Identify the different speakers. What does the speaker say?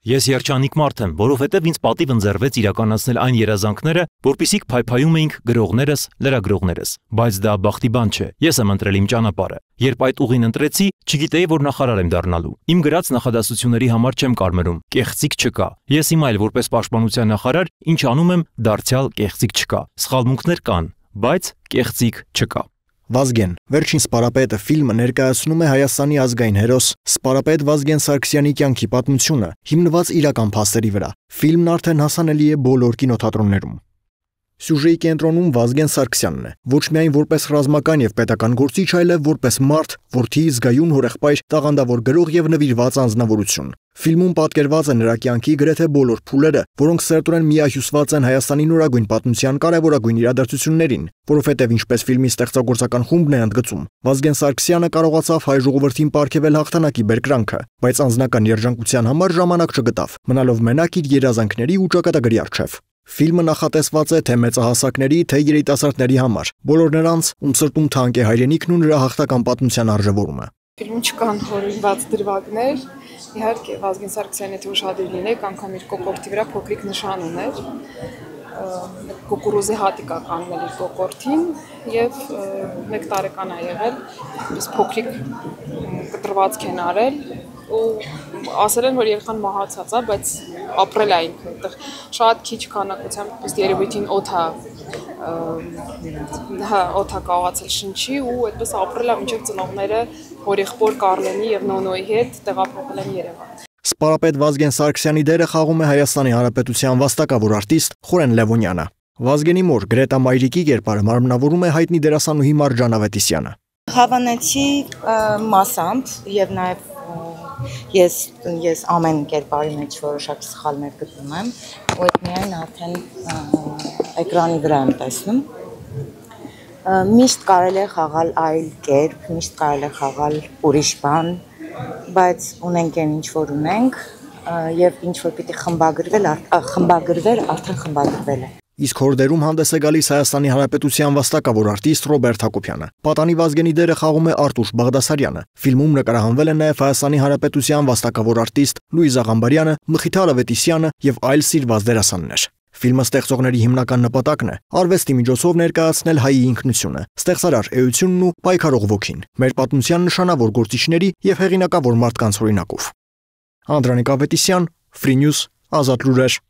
Speaker 1: Ես երջանիկ մարդ եմ, որովհետև ինձ պատիվ ընձեռվեց իրականացնել այն երազանքները, որպիսիք փայփայում էինք գրողներս, լրագրողներս, բայց դա բախտի բան չէ, ես եմ ընտրել իմ ճանապարհը, երբ այդ ուղին ընտրեցի, չգիտեի, որ նախարար եմ դառնալու, իմ գրած նախադասությունների համար չեմ կարմրում, կեղծիք չկա, ես հիմա էլ որպես պաշտպանության նախարար, ինչ անում եմ, դարձյալ կեղծիք չկա, սխալմունքներ կան, բայց կեղծիք չկա։
Speaker 2: Վազգեն, վերջին Սպարապետը ֆիլմը ներկայացնում է Հայաստանի ազգային հերոս Սպարապետ Վազգեն Սարգսյանի կյանքի պատմությունը, հիմնված իրական փաստերի վրա։ Ֆիլմն արդեն հասանելի է բոլոր կինոթատրոններում։ Սյուժեի կենտրոնում Վազգեն Սարգսյանն է, ոչ միայն որպես ռազմական եւ պետական գործիչ, այլև որպես մարդ, որդի, զգայուն հորեղբայր, տաղանդավոր գրող եւ նվիրված անձնավորություն։ Ֆիլմում պատկերված է նրա կյանքի գրեթե բոլոր փուլերը, որոնք սերտորեն միահյուսված են Հայաստանի նորագույն պատմության կարևորագույն իրադարձություններին, որովհետև ինչպես ֆիլմի ստեղծագործական խումբն է ընդգծում, Վազգեն Սարգսյանը կարողացավ հայ ժողովրդին պարգևել հաղթանակի բերկրանքը, բայց անձնական երջանկության համար ժամանակ չգտավ, մնալով մենակ իր երազանքների ու ճակատագրի առջև։ Ֆիլմը նախատեսված է թե մեծահասակների, թե երիտասարդների համար, բոլոր նրանց, ում սրտում թանկ է հայրենիքն ու նրա հաղթական պատմության արժևորումը։
Speaker 3: Ֆիլմում չկան հորինված դրվագներ, իհարկե Վազգեն Սարգսյանը եթե ուշադիր լինեք, անգամ իր կոկորդի վրա փոքրիկ նշան ուներ, կուկուրուզի հատիկա կանգնել իր կոկորդին եւ 1 տարեկան է եղել, այս փոքրիկ կտրվածք են արել ու ասել են, որ երեխան մահացած է, բայց ապրել է ինքը այդտեղ շատ քիչ քանակությամբ ըստ երևույթին օդա կաղացել շնչի ու այդպես ապրել է մինչև ծնողները հորեղբոր Կարլենի եւ Նոնոյի հետ տեղափոխել են Երևան։
Speaker 2: Սպարապետ Վազգեն Սարգսյանի դերը խաղում է Հայաստանի Հանրապետության վաստակավոր արտիստ Խորեն Լևոնյանը։ Վազգենի մոր Գրետա Մայրիկի կերպարը մարմնավորում է հայտնի դերասանուհի Մարջան Ավետիսյանը։
Speaker 4: Հավանեցի մասամբ եւ նաեւ ես ամեն կերպարի մեջ որոշակի սխալներ գտնում եմ, ու այդ միայն արդեն էկրանի վրա եմ տեսնում։ Միշտ կարելի է խաղալ այլ կերպ, միշտ կարելի է խաղալ ուրիշ բան, բայց ունենք այն ինչ որ ունենք եւ ինչ որ պիտի խմբագրվեր, արդեն խմբագրվել է։
Speaker 2: Իսկ հորդերում հանդես է գալիս Հայաստանի Հանրապետության վաստակավոր արտիստ Ռոբերտ Հակոբյանը։ Պատանի Վազգենի դերը խաղում է Արտուշ Բաղդասարյանը։ Ֆիլմում նկարահանվել է նաև Հայաստանի Հանրապետության վաստակավոր արտիստ Լուիզա Ղամբարյանը, Մխիթար Ավետիսյանը եւ այլ սիրված դերասաններ։ Ֆիլմը ստեղծողների հիմնական նպատակն է արվեստի միջոցով ներկայացնել հայի ինքնությունը, ստեղծարար էությունն ու պայքարող ոգին, մեր պատմության նշանավոր գործիչների եւ հեղինակավոր մարդկանց օրինակով։ Անդրանիկ Ավետիսյան, Free News, Ազատ լուրեր։